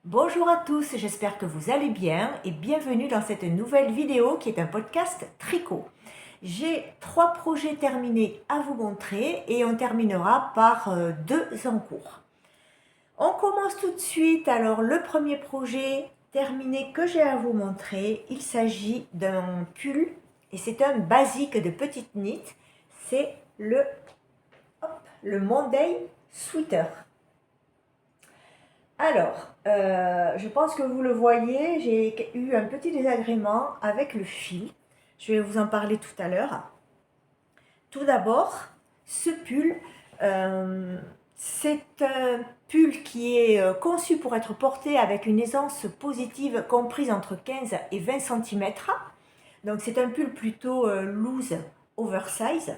Bonjour à tous, j'espère que vous allez bien et bienvenue dans cette nouvelle vidéo qui est un podcast tricot. J'ai 3 projets terminés à vous montrer et on terminera par 2 en cours. On commence tout de suite. Alors le premier projet terminé que j'ai à vous montrer, il s'agit d'un pull et c'est un basique de petite knit. C'est le Monday Sweater. Alors, je pense que vous le voyez, j'ai eu un petit désagrément avec le fil. Je vais vous en parler tout à l'heure. Tout d'abord, ce pull, c'est un pull qui est conçu pour être porté avec une aisance positive comprise entre 15 et 20 cm. Donc c'est un pull plutôt loose, oversize.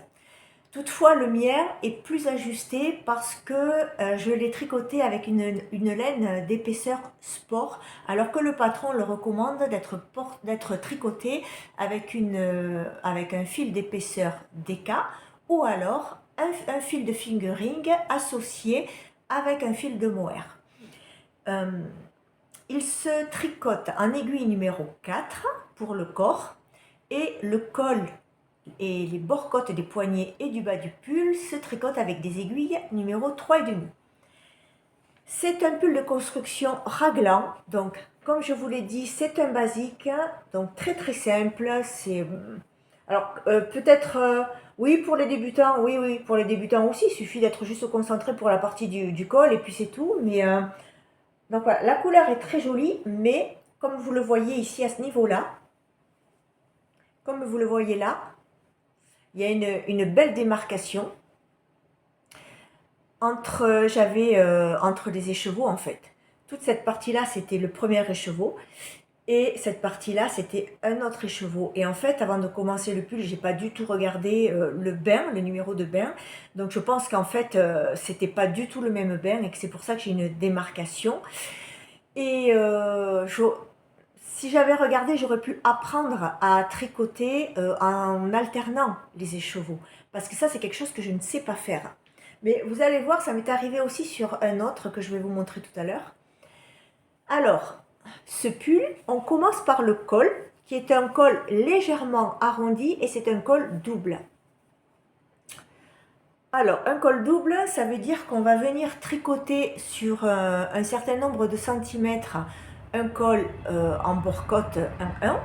Toutefois, le mien est plus ajusté parce que je l'ai tricoté avec une laine d'épaisseur sport, alors que le patron le recommande d'être tricoté avec un fil d'épaisseur DK ou alors un fil de fingering associé avec un fil de mohair. Il se tricote en aiguille numéro 4 pour le corps et le col et les bords-côtes des poignets et du bas du pull se tricotent avec des aiguilles numéro 3,5. C'est un pull de construction raglan, donc comme je vous l'ai dit, c'est un basique, donc très très simple. Alors peut-être oui pour les débutants, oui pour les débutants aussi, il suffit d'être juste concentré pour la partie du col et puis c'est tout. Mais donc voilà, la couleur est très jolie, mais comme vous le voyez ici à ce niveau-là, comme vous le voyez là, il y a une belle démarcation entre les écheveaux en fait. Toute cette partie-là, c'était le premier écheveau. Et cette partie-là, c'était un autre écheveau. Et en fait, avant de commencer le pull, j'ai pas du tout regardé le numéro de bain. Donc je pense qu'en fait, c'était pas du tout le même bain et que c'est pour ça que j'ai une démarcation. Et si j'avais regardé, j'aurais pu apprendre à tricoter en alternant les écheveaux. Parce que ça, c'est quelque chose que je ne sais pas faire. Mais vous allez voir, ça m'est arrivé aussi sur un autre que je vais vous montrer tout à l'heure. Alors, ce pull, on commence par le col, qui est un col légèrement arrondi et c'est un col double. Alors, un col double, ça veut dire qu'on va venir tricoter sur un certain nombre de centimètres un col en bord-côte 1-1.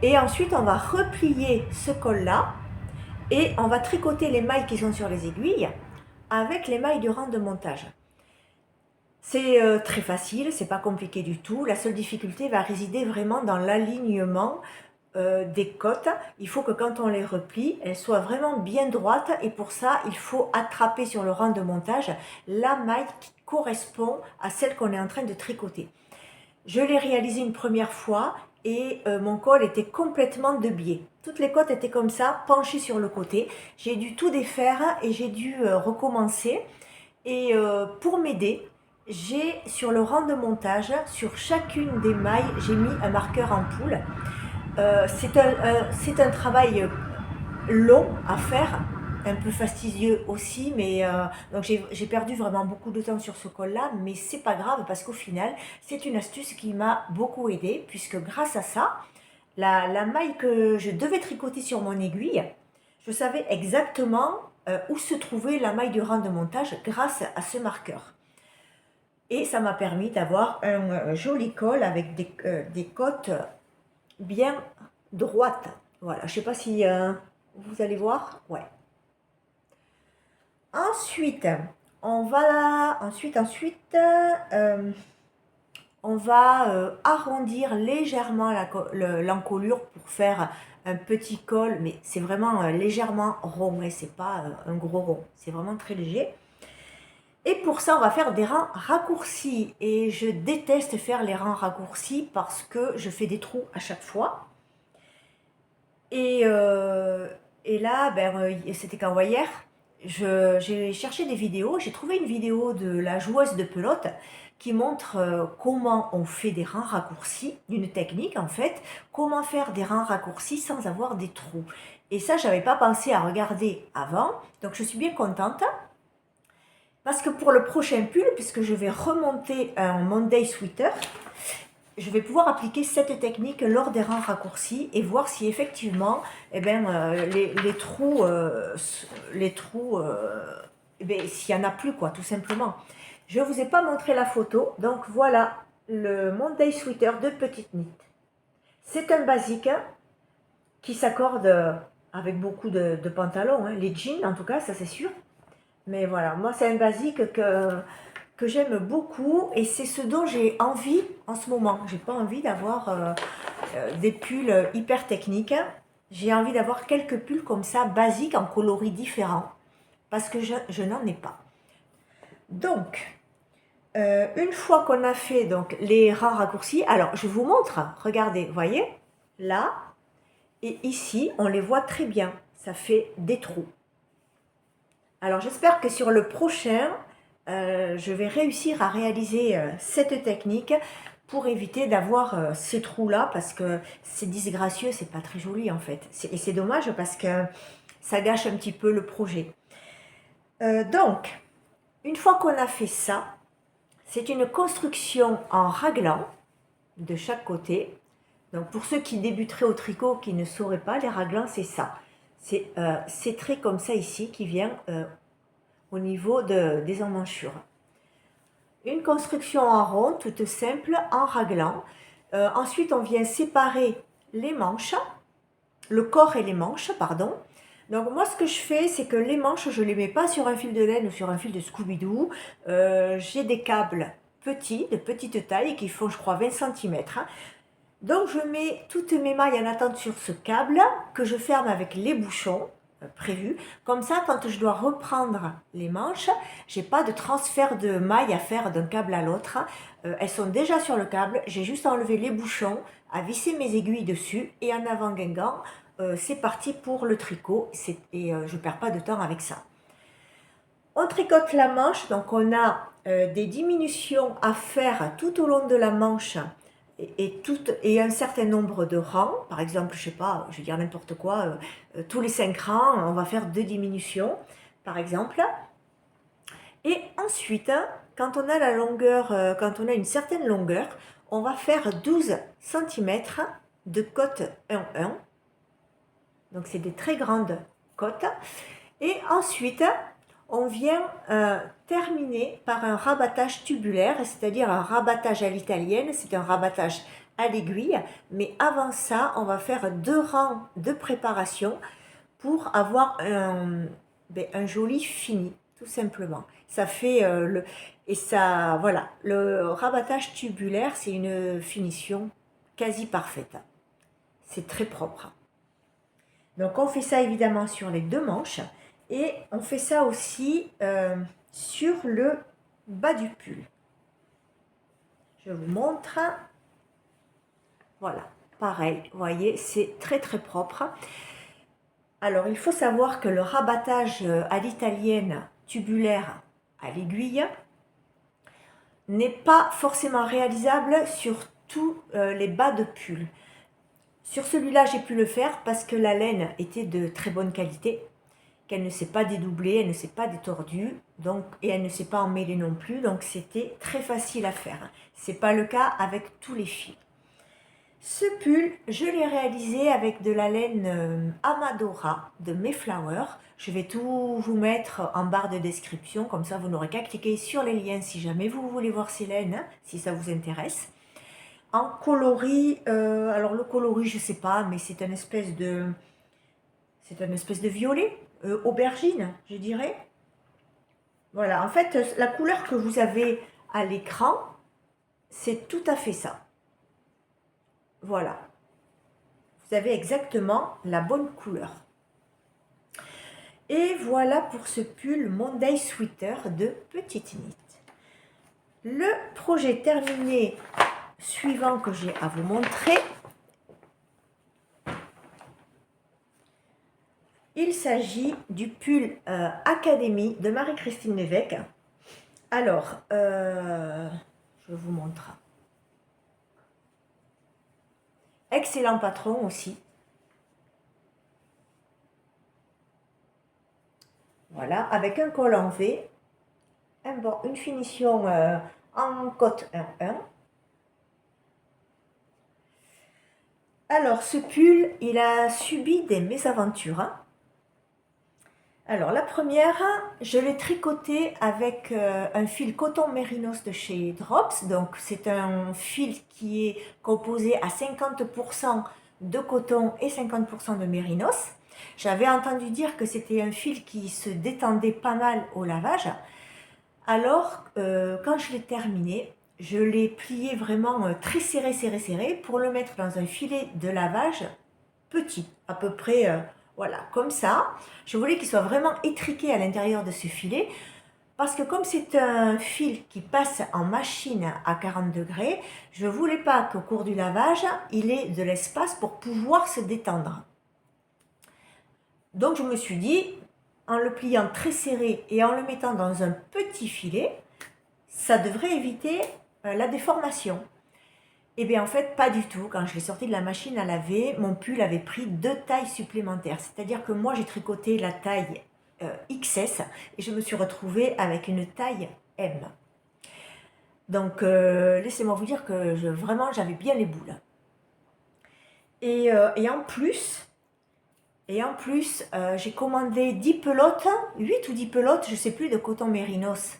Et ensuite, on va replier ce col-là et on va tricoter les mailles qui sont sur les aiguilles avec les mailles du rang de montage. C'est très facile, c'est pas compliqué du tout. La seule difficulté va résider vraiment dans l'alignement des côtes. Il faut que quand on les replie, elles soient vraiment bien droites et pour ça, il faut attraper sur le rang de montage la maille qui correspond à celle qu'on est en train de tricoter. Je l'ai réalisé une première fois et mon col était complètement de biais. Toutes les côtes étaient comme ça, penchées sur le côté. J'ai dû tout défaire et j'ai dû recommencer. Et pour m'aider, j'ai sur le rang de montage, sur chacune des mailles, j'ai mis un marqueur en poule. C'est un travail long à faire, un peu fastidieux aussi, mais donc j'ai perdu vraiment beaucoup de temps sur ce col-là, mais c'est pas grave parce qu'au final, c'est une astuce qui m'a beaucoup aidé puisque grâce à ça, la maille que je devais tricoter sur mon aiguille, je savais exactement où se trouvait la maille du rang de montage grâce à ce marqueur. Et ça m'a permis d'avoir un joli col avec des côtes bien droites. Voilà, je ne sais pas si vous allez voir. Ouais. Ensuite, on va arrondir légèrement l'encolure pour faire un petit col, mais c'est vraiment légèrement rond, et c'est pas un gros rond, c'est vraiment très léger. Et pour ça, on va faire des rangs raccourcis. Et je déteste faire les rangs raccourcis parce que je fais des trous à chaque fois. Et là, c'était quand hier, j'ai cherché des vidéos. J'ai trouvé une vidéo de la joueuse de pelote qui montre comment on fait des rangs raccourcis, une technique en fait, comment faire des rangs raccourcis sans avoir des trous. Et ça, j'avais pas pensé à regarder avant, donc je suis bien contente. Parce que pour le prochain pull, puisque je vais remonter un Monday Sweater, je vais pouvoir appliquer cette technique lors des rangs raccourcis et voir si effectivement, eh ben, les trous, eh ben, s'il n'y en a plus, quoi, tout simplement. Je ne vous ai pas montré la photo, donc voilà le Monday Sweater de Petite Knit. C'est un basique qui s'accorde avec beaucoup de pantalons, hein. Les jeans en tout cas, ça c'est sûr. Mais voilà, moi c'est un basique que j'aime beaucoup et c'est ce dont j'ai envie en ce moment. J'ai pas envie d'avoir des pulls hyper techniques. J'ai envie d'avoir quelques pulls comme ça, basiques, en coloris différents, parce que je n'en ai pas. Donc, une fois qu'on a fait donc, les rangs raccourcis, alors je vous montre, regardez, vous voyez, là et ici, on les voit très bien, ça fait des trous. Alors j'espère que sur le prochain, je vais réussir à réaliser cette technique pour éviter d'avoir ces trous-là, parce que c'est disgracieux, c'est pas très joli en fait. Et c'est dommage parce que ça gâche un petit peu le projet. Donc, une fois qu'on a fait ça, c'est une construction en raglan de chaque côté. Donc pour ceux qui débuteraient au tricot, qui ne sauraient pas, les raglans c'est ça. C'est ces traits comme ça ici qui vient au niveau des emmanchures. Une construction en rond, toute simple, en raglan. Ensuite, on vient séparer les manches, le corps et les manches, pardon. Donc moi, ce que je fais, c'est que les manches, je ne les mets pas sur un fil de laine ou sur un fil de Scooby-Doo. J'ai des câbles petits, de petite taille, qui font, je crois, 20 cm. Donc je mets toutes mes mailles en attente sur ce câble, que je ferme avec les bouchons prévus. Comme ça, quand je dois reprendre les manches, j'ai pas de transfert de mailles à faire d'un câble à l'autre. Elles sont déjà sur le câble, j'ai juste à enlever les bouchons, à visser mes aiguilles dessus et en avant guingant, c'est parti pour le tricot et je perds pas de temps avec ça. On tricote la manche, donc on a des diminutions à faire tout au long de la manche et un certain nombre de rangs. Par exemple, je sais pas, je vais dire n'importe quoi, tous les 5 rangs, on va faire 2 diminutions, par exemple. Et ensuite, quand on a la longueur, quand on a une certaine longueur, on va faire 12 cm de côte 1-1. Donc c'est des très grandes côtes. Et ensuite, on vient terminer par un rabattage tubulaire, c'est-à-dire un rabattage à l'italienne, c'est un rabattage à l'aiguille, mais avant ça, on va faire 2 rangs de préparation pour avoir un joli fini, tout simplement. Ça fait voilà, le rabattage tubulaire, c'est une finition quasi parfaite. C'est très propre. Donc on fait ça évidemment sur les 2 manches. Et on fait ça aussi sur le bas du pull. Je vous montre. Voilà, pareil, vous voyez, c'est très très propre. Alors, il faut savoir que le rabattage à l'italienne tubulaire à l'aiguille n'est pas forcément réalisable sur tous les bas de pull. Sur celui-là, j'ai pu le faire parce que la laine était de très bonne qualité, qu'elle ne s'est pas dédoublée, elle ne s'est pas détordue, donc, et elle ne s'est pas emmêlée non plus, donc c'était très facile à faire. Ce n'est pas le cas avec tous les fils. Ce pull, je l'ai réalisé avec de la laine Amadora de Mayflower. Je vais tout vous mettre en barre de description, comme ça vous n'aurez qu'à cliquer sur les liens si jamais vous voulez voir ces laines, si ça vous intéresse. En coloris, alors le coloris je sais pas, mais c'est une espèce de violet, aubergine, je dirais. Voilà, en fait, la couleur que vous avez à l'écran, c'est tout à fait ça. Voilà. Vous avez exactement la bonne couleur. Et voilà pour ce pull Monday Sweater de Petite Knit. Le projet terminé suivant que j'ai à vous montrer, il s'agit du pull Académie de Marie-Christine Lévesque. Alors, je vous montre. Excellent patron aussi. Voilà, avec un col en V. une finition en cotte 1-1. Alors, ce pull, il a subi des mésaventures, hein. Alors, la première, je l'ai tricoté avec un fil coton mérinos de chez Drops. Donc, c'est un fil qui est composé à 50% de coton et 50% de mérinos. J'avais entendu dire que c'était un fil qui se détendait pas mal au lavage. Alors, quand je l'ai terminé, je l'ai plié vraiment très serré, serré, serré pour le mettre dans un filet de lavage petit, à peu près, voilà, comme ça. Je voulais qu'il soit vraiment étriqué à l'intérieur de ce filet, parce que comme c'est un fil qui passe en machine à 40 degrés, je ne voulais pas qu'au cours du lavage, il ait de l'espace pour pouvoir se détendre. Donc je me suis dit, en le pliant très serré et en le mettant dans un petit filet, ça devrait éviter la déformation. Eh bien en fait pas du tout, quand je l'ai sorti de la machine à laver, mon pull avait pris 2 tailles supplémentaires. C'est-à-dire que moi j'ai tricoté la taille XS et je me suis retrouvée avec une taille M. Donc laissez-moi vous dire que vraiment j'avais bien les boules. Et en plus, j'ai commandé 10 pelotes, 8 ou 10 pelotes, je ne sais plus, de coton mérinos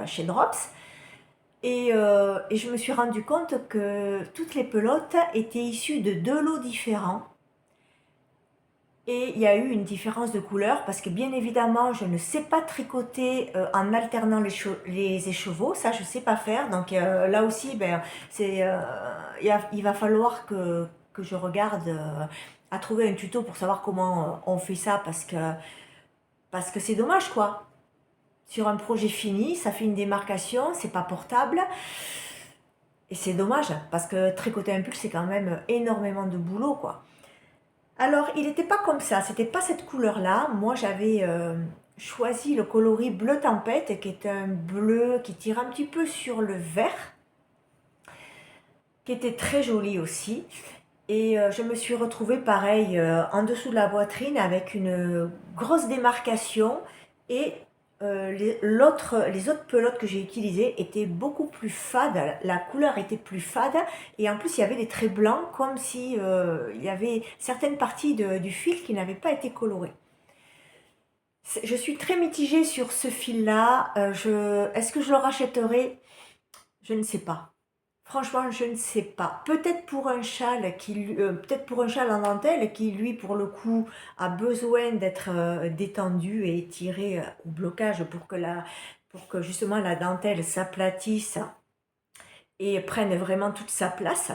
chez Drops. Et je me suis rendu compte que toutes les pelotes étaient issues de 2 lots différents. Et il y a eu une différence de couleur parce que bien évidemment, je ne sais pas tricoter en alternant les écheveaux. Ça, je ne sais pas faire. Donc là aussi, ben, il va falloir que je regarde à trouver un tuto pour savoir comment on fait ça parce que c'est dommage, quoi. Sur un projet fini, ça fait une démarcation, c'est pas portable. Et c'est dommage, parce que tricoter un pull, c'est quand même énormément de boulot, quoi. Alors, il n'était pas comme ça, c'était pas cette couleur-là. Moi, j'avais choisi le coloris bleu tempête, qui est un bleu qui tire un petit peu sur le vert, qui était très joli aussi. Et je me suis retrouvée pareil en dessous de la poitrine avec une grosse démarcation et les autres pelotes que j'ai utilisées étaient beaucoup plus fades, la couleur était plus fade et en plus il y avait des traits blancs comme si il y avait certaines parties du fil qui n'avaient pas été colorées. Je suis très mitigée sur ce fil-là. Est-ce que je le rachèterai? Je ne sais pas. Franchement, je ne sais pas. Peut-être pour un châle peut-être pour un châle en dentelle qui, lui, pour le coup, a besoin d'être détendu et tiré au blocage pour que justement la dentelle s'aplatisse et prenne vraiment toute sa place.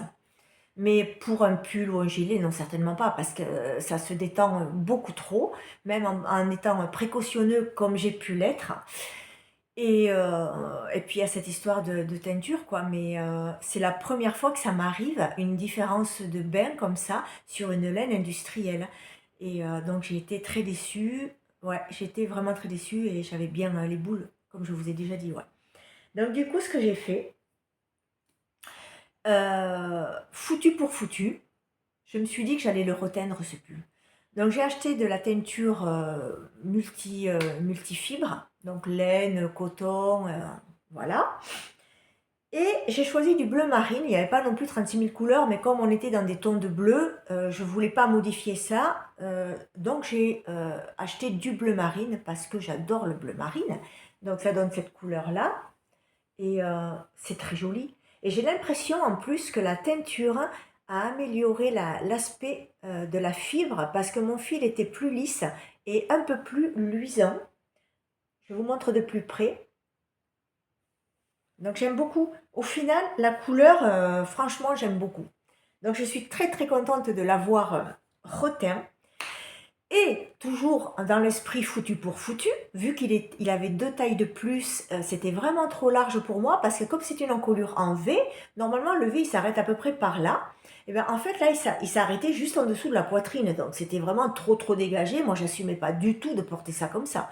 Mais pour un pull ou un gilet, non, certainement pas, parce que ça se détend beaucoup trop, même en étant précautionneux comme j'ai pu l'être. Et puis il y a cette histoire de teinture, quoi. Mais c'est la première fois que ça m'arrive, une différence de bain comme ça sur une laine industrielle. Et donc j'ai été très déçue. Ouais, j'étais vraiment très déçue et j'avais bien les boules, comme je vous ai déjà dit, ouais. Donc du coup, ce que j'ai fait, foutu pour foutu, je me suis dit que j'allais le reteindre ce pull. Donc j'ai acheté de la teinture multifibre, donc laine, coton, voilà. Et j'ai choisi du bleu marine, il n'y avait pas non plus 36 000 couleurs, mais comme on était dans des tons de bleu, je ne voulais pas modifier ça. Donc j'ai acheté du bleu marine parce que j'adore le bleu marine. Donc ça donne cette couleur-là. Et c'est très joli. Et j'ai l'impression en plus que la teinture a amélioré l'aspect de la fibre parce que mon fil était plus lisse et un peu plus luisant. Je vous montre de plus près. Donc j'aime beaucoup. Au final, la couleur, franchement, j'aime beaucoup. Donc je suis très très contente de l'avoir reteint. Et toujours dans l'esprit foutu pour foutu, vu il avait 2 tailles de plus, c'était vraiment trop large pour moi parce que comme c'est une encolure en V, normalement le V il s'arrête à peu près par là. Et bien en fait là il s'arrêtait juste en dessous de la poitrine, donc c'était vraiment trop dégagé. Moi j'assumais pas du tout de porter ça comme ça.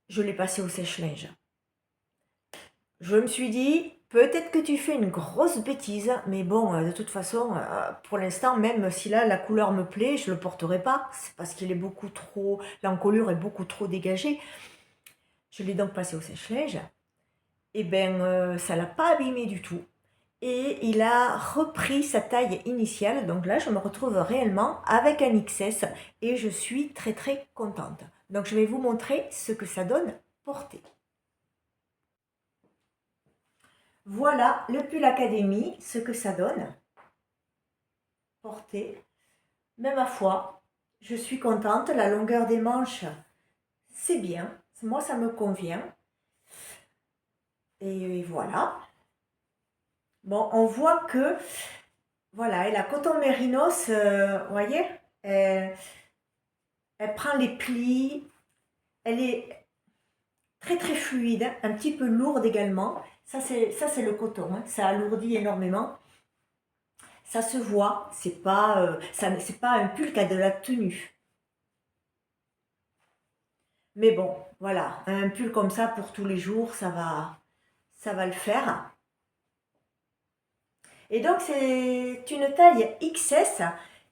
Je l'ai passé au sèche-linge. Je me suis dit, peut-être que tu fais une grosse bêtise, mais bon, de toute façon, pour l'instant, même si là la couleur me plaît, je le porterai pas. C'est parce qu'il est beaucoup trop, l'encolure est beaucoup trop dégagée. Je l'ai donc passé au sèche-linge. Et bien, ça l'a pas abîmé du tout. Et il a repris sa taille initiale. Donc là, je me retrouve réellement avec un XS et je suis très très contente. Donc je vais vous montrer ce que ça donne porté. Voilà le pull Académie, ce que ça donne porté. Mais ma foi, je suis contente. La longueur des manches, c'est bien. Moi, ça me convient. Et voilà. Bon, on voit que, voilà, et la coton mérinos, vous voyez, elle prend les plis, elle est très très fluide, un petit peu lourde également. Ça c'est le coton, hein, ça alourdit énormément. Ça se voit, c'est pas un pull qui a de la tenue. Mais bon, voilà, un pull comme ça pour tous les jours, ça va le faire. Et donc c'est une taille XS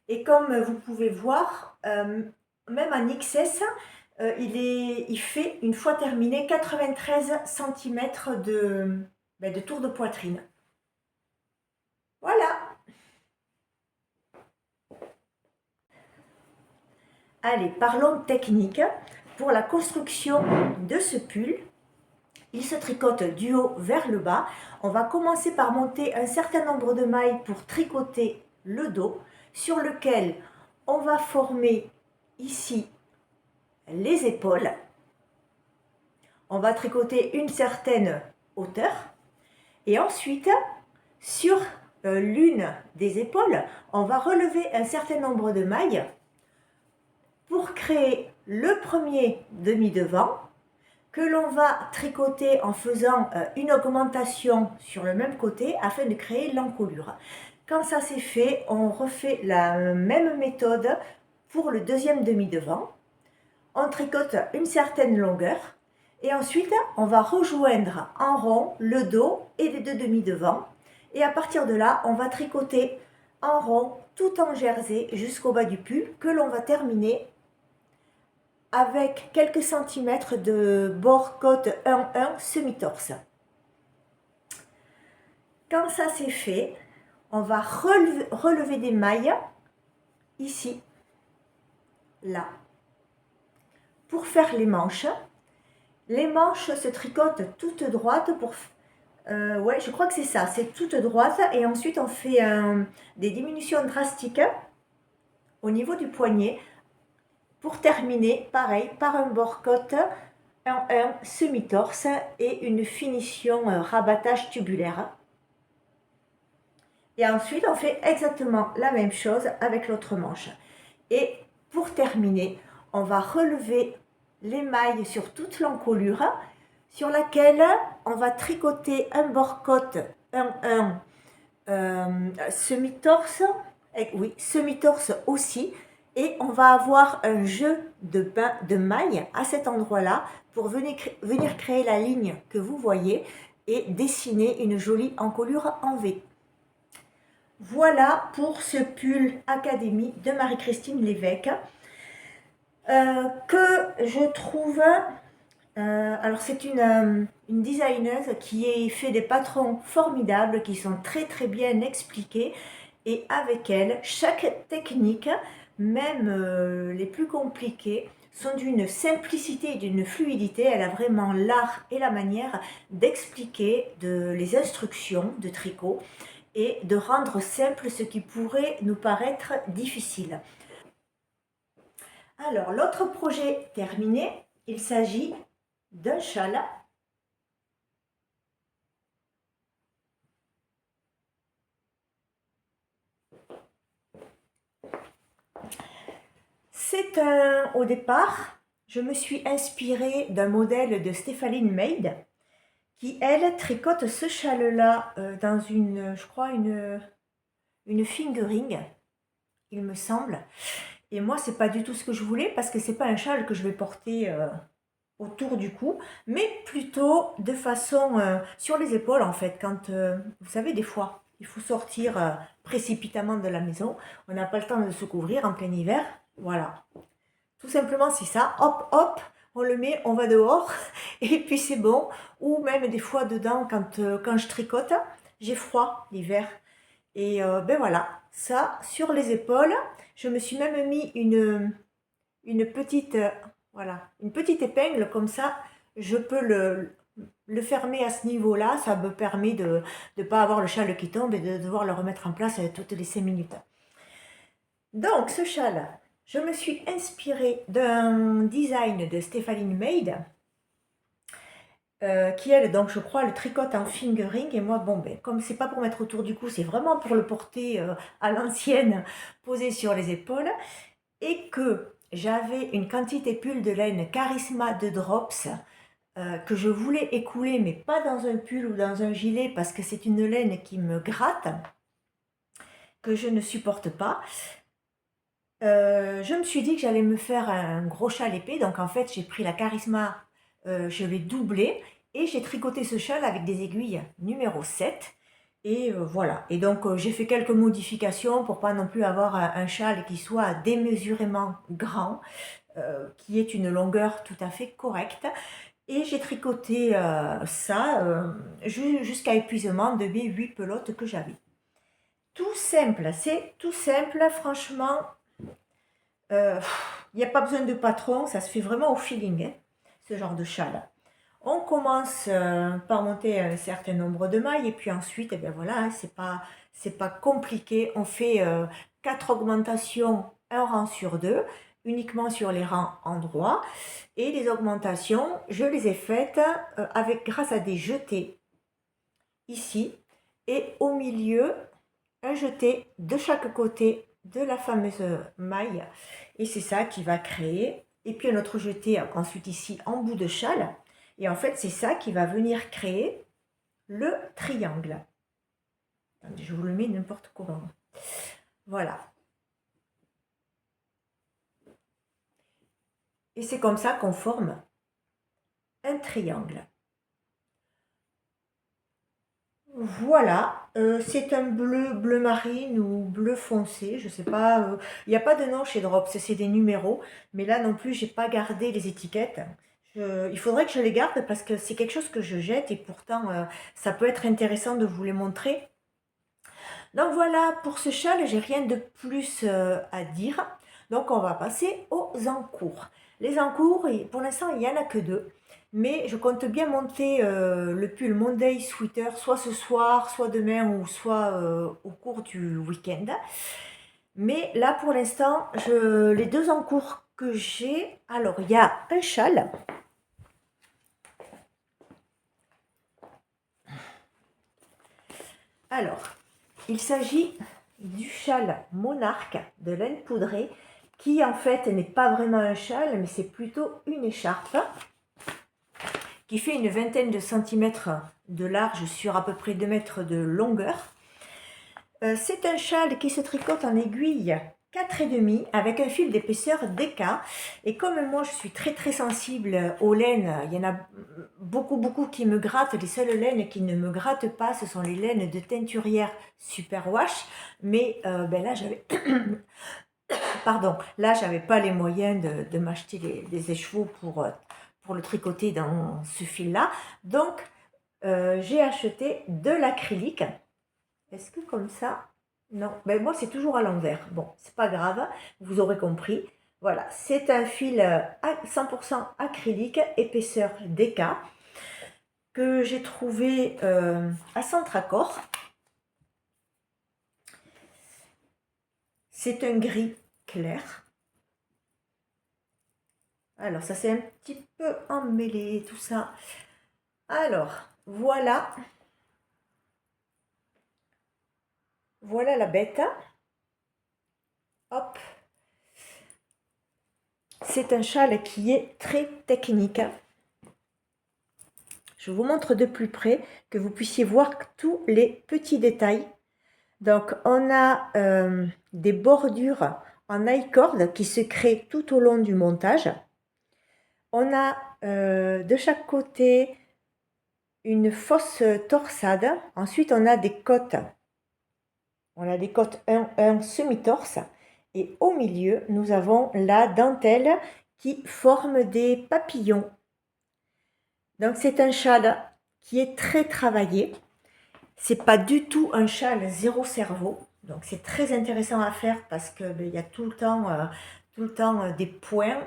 et comme vous pouvez voir, même en XS, il fait une fois terminé 93 cm de tour de poitrine. Voilà. Allez, parlons technique. Pour la construction de ce pull, il se tricote du haut vers le bas. On va commencer par monter un certain nombre de mailles pour tricoter le dos, sur lequel on va former ici les épaules. On va tricoter une certaine hauteur. Et ensuite, sur l'une des épaules, on va relever un certain nombre de mailles pour créer le premier demi-devant que l'on va tricoter en faisant une augmentation sur le même côté afin de créer l'encolure. Quand ça c'est fait, on refait la même méthode pour le deuxième demi-devant. On tricote une certaine longueur et ensuite on va rejoindre en rond le dos et les deux demi-devants. Et à partir de là, on va tricoter en rond tout en jersey jusqu'au bas du pull que l'on va terminer avec quelques centimètres de bord côte 1-1 semi-torse. Quand ça c'est fait, on va relever des mailles ici, là, pour faire les manches. Les manches se tricotent toutes droites pour... ouais, je crois que c'est ça, c'est toute droite et ensuite on fait des diminutions drastiques au niveau du poignet pour terminer, pareil, par un bord côte 1-1 semi-torse et une finition rabattage tubulaire. Et ensuite, on fait exactement la même chose avec l'autre manche. Et pour terminer, on va relever les mailles sur toute l'encolure, sur laquelle on va tricoter un bord côte 1-1 semi-torse, oui, semi-torse aussi. Et on va avoir un jeu de mailles à cet endroit-là pour venir créer la ligne que vous voyez et dessiner une jolie encolure en V. Voilà pour ce pull Académie de Marie-Christine Lévesque que je trouve... alors c'est une designeuse qui fait des patrons formidables qui sont très très bien expliqués et avec elle, chaque technique, même les plus compliquées, sont d'une simplicité et d'une fluidité. Elle a vraiment l'art et la manière d'expliquer les instructions de tricot et de rendre simple ce qui pourrait nous paraître difficile. Alors, l'autre projet terminé, il s'agit d'un châle. Au départ, je me suis inspirée d'un modèle de Stéphanie Mead qui, elle, tricote ce châle-là dans je crois, une fingering, il me semble. Et moi, c'est pas du tout ce que je voulais parce que c'est pas un châle que je vais porter autour du cou, mais plutôt de façon sur les épaules en fait. Quand, vous savez, des fois, il faut sortir précipitamment de la maison, on n'a pas le temps de se couvrir en plein hiver, voilà. Tout simplement, c'est ça, hop, hop, on le met, on va dehors, et puis c'est bon. Ou même des fois dedans, quand je tricote, j'ai froid l'hiver. Et ben voilà, ça, sur les épaules, je me suis même mis une petite, voilà, une petite épingle, comme ça, je peux le fermer à ce niveau-là. Ça me permet de ne pas avoir le châle qui tombe et de devoir le remettre en place toutes les 5 minutes. Donc, ce châle, je me suis inspirée d'un design de Stéphanie Maid, qui elle, donc je crois, le tricote en fingering. Et moi, bon, ben, comme c'est pas pour mettre autour du cou, c'est vraiment pour le porter à l'ancienne, posé sur les épaules. Et que j'avais une quantité pull de laine Charisma de Drops que je voulais écouler, mais pas dans un pull ou dans un gilet, parce que c'est une laine qui me gratte, que je ne supporte pas. Je me suis dit que j'allais me faire un gros châle épais, donc en fait j'ai pris la Charisma, je l'ai doublé, et j'ai tricoté ce châle avec des aiguilles numéro 7, et voilà. Et donc j'ai fait quelques modifications pour pas non plus avoir un châle qui soit démesurément grand, qui ait une longueur tout à fait correcte. Et j'ai tricoté ça jusqu'à épuisement de mes 8 pelotes que j'avais. Tout simple, c'est tout simple, franchement. Il n'y a pas besoin de patron, ça se fait vraiment au feeling, hein, ce genre de châle. On commence par monter un certain nombre de mailles et puis ensuite, eh bien voilà, hein, c'est pas compliqué. On fait 4 augmentations, un rang sur 2, uniquement sur les rangs endroits. Et les augmentations, je les ai faites grâce à des jetés ici et au milieu, un jeté de chaque côté de la fameuse maille, et c'est ça qui va créer, et puis un autre jeté ensuite ici en bout de châle, et en fait c'est ça qui va venir créer le triangle. Attendez, je vous le mets n'importe comment. Voilà. Et c'est comme ça qu'on forme un triangle. Voilà, c'est un bleu marine ou bleu foncé, je sais pas, il n'y a pas de nom chez Drops, c'est des numéros, mais là non plus, j'ai pas gardé les étiquettes. Il faudrait que je les garde parce que c'est quelque chose que je jette et pourtant, ça peut être intéressant de vous les montrer. Donc voilà, pour ce châle, j'ai rien de plus à dire. Donc on va passer aux encours. Les encours, pour l'instant, il n'y en a que 2. Mais je compte bien monter le pull Monday Sweater, soit ce soir, soit demain, ou soit au cours du week-end. Mais là, pour l'instant, les 2 encours que j'ai, alors il y a un châle. Alors, il s'agit du châle Monarque de laine poudrée, qui en fait n'est pas vraiment un châle, mais c'est plutôt une écharpe, qui fait une vingtaine de centimètres de large sur à peu près 2 mètres de longueur. C'est un châle qui se tricote en aiguille 4,5 avec un fil d'épaisseur DK. Et comme moi je suis très sensible aux laines, il y en a beaucoup qui me grattent. Les seules laines qui ne me grattent pas, ce sont les laines de teinturière Superwash. Mais ben là j'avais pardon, là j'avais pas les moyens de m'acheter des écheveaux pour le tricoter dans ce fil là. Donc j'ai acheté de l'acrylique. Est-ce que comme ça? Non, ben moi c'est toujours à l'envers. Bon, c'est pas grave, vous aurez compris. Voilà, c'est un fil à 100% acrylique, épaisseur DK, que j'ai trouvé à Centracor. C'est un gris clair. Alors, ça c'est un petit peu emmêlé, tout ça. Alors, voilà. Voilà la bête. Hop. C'est un châle qui est très technique. Je vous montre de plus près, que vous puissiez voir tous les petits détails. Donc, on a des bordures en I-cord qui se créent tout au long du montage. On a de chaque côté une fausse torsade. Ensuite, on a des côtes. On a des côtes 1 semi-torse. Et au milieu, nous avons la dentelle qui forment des papillons. Donc c'est un châle qui est très travaillé. C'est pas du tout un châle zéro cerveau. Donc c'est très intéressant à faire parce que il y a tout le temps des points.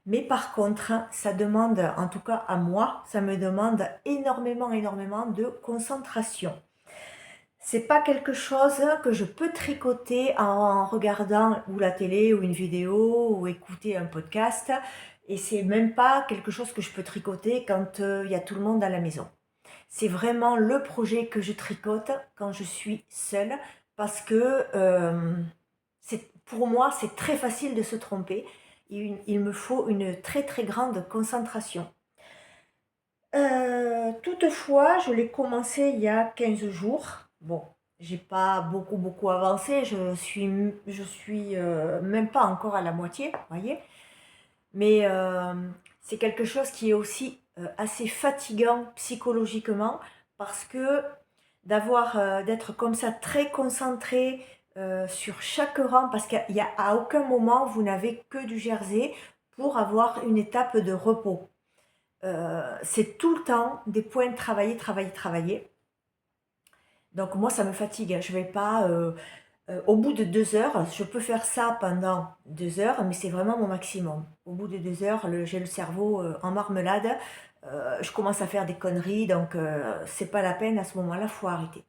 Mais par contre, ça demande, en tout cas à moi, ça me demande énormément de concentration. C'est pas quelque chose que je peux tricoter en regardant ou la télé ou une vidéo ou écouter un podcast. Et c'est même pas quelque chose que je peux tricoter quand il y a tout le monde à la maison. C'est vraiment le projet que je tricote quand je suis seule parce que pour moi, c'est très facile de se tromper. Il me faut une très grande concentration. Toutefois, je l'ai commencé il y a 15 jours. Bon, j'ai pas beaucoup avancé. Je suis même pas encore à la moitié, voyez. Mais c'est quelque chose qui est aussi assez fatigant psychologiquement parce que d'être comme ça très concentré sur chaque rang, parce qu'il y a à aucun moment vous n'avez que du jersey pour avoir une étape de repos. C'est tout le temps des points travailler. Donc moi ça me fatigue. Je vais pas au bout de 2 heures, je peux faire ça pendant 2 heures, mais c'est vraiment mon maximum. Au bout de 2 heures, j'ai le cerveau en marmelade. Je commence à faire des conneries, donc c'est pas la peine à ce moment-là, faut arrêter.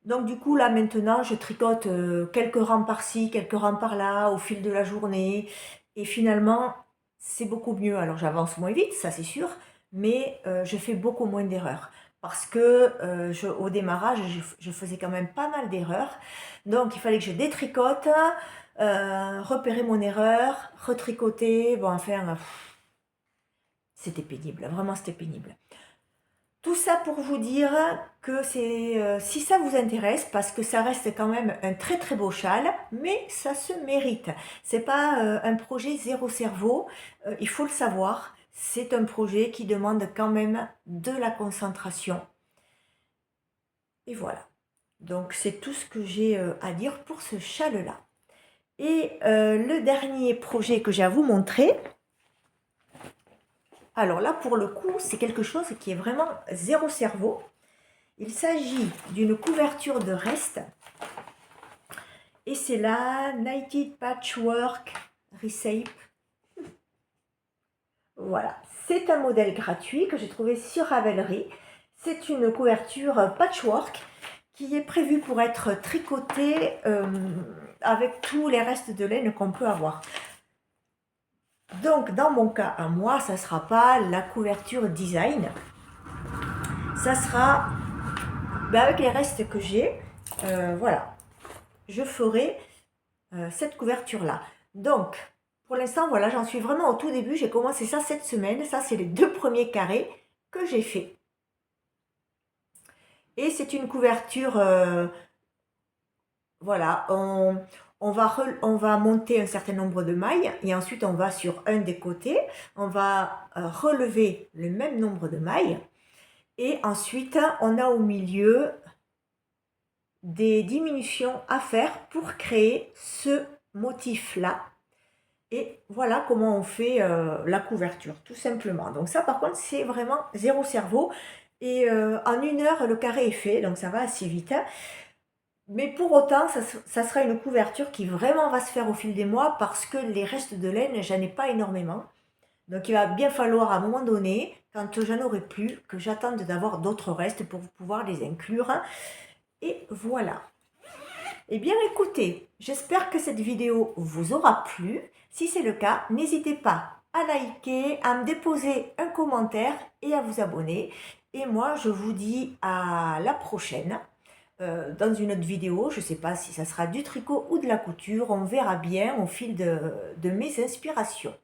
Donc du coup là maintenant je tricote quelques rangs par-ci, quelques rangs par-là au fil de la journée et finalement c'est beaucoup mieux. Alors j'avance moins vite, ça c'est sûr, mais je fais beaucoup moins d'erreurs parce que au démarrage je faisais quand même pas mal d'erreurs. Donc il fallait que je détricote, repérer mon erreur, retricoter, bon enfin c'était pénible, vraiment c'était pénible. Tout ça pour vous dire que si ça vous intéresse, parce que ça reste quand même un très beau châle, mais ça se mérite. C'est pas un projet zéro cerveau, il faut le savoir. C'est un projet qui demande quand même de la concentration. Et voilà. Donc c'est tout ce que j'ai à dire pour ce châle-là. Et le dernier projet que j'ai à vous montrer, alors là, pour le coup, c'est quelque chose qui est vraiment zéro cerveau. Il s'agit d'une couverture de reste. Et c'est la Knitted Patchwork Reshape. Voilà, c'est un modèle gratuit que j'ai trouvé sur Ravelry. C'est une couverture patchwork qui est prévue pour être tricotée avec tous les restes de laine qu'on peut avoir. Donc, dans mon cas, à moi, ça ne sera pas la couverture design. Ça sera avec les restes que j'ai. Voilà, je ferai cette couverture-là. Donc, pour l'instant, voilà, j'en suis vraiment au tout début. J'ai commencé ça cette semaine. Ça, c'est les 2 premiers carrés que j'ai fait. Et c'est une couverture, voilà, on va monter un certain nombre de mailles et ensuite on va sur un des côtés, on va relever le même nombre de mailles et ensuite on a au milieu des diminutions à faire pour créer ce motif-là. Et voilà comment on fait la couverture, tout simplement. Donc ça, par contre, c'est vraiment zéro cerveau. Et en 1 heure, le carré est fait, donc ça va assez vite. Mais pour autant, ça sera une couverture qui vraiment va se faire au fil des mois parce que les restes de laine, j'en ai pas énormément. Donc il va bien falloir à un moment donné, quand j'en aurai plus, que j'attende d'avoir d'autres restes pour pouvoir les inclure. Et voilà. Eh bien écoutez, j'espère que cette vidéo vous aura plu. Si c'est le cas, n'hésitez pas à liker, à me déposer un commentaire et à vous abonner. Et moi, je vous dis à la prochaine dans une autre vidéo. Je ne sais pas si ça sera du tricot ou de la couture. On verra bien au fil de mes inspirations.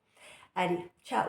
Allez, ciao!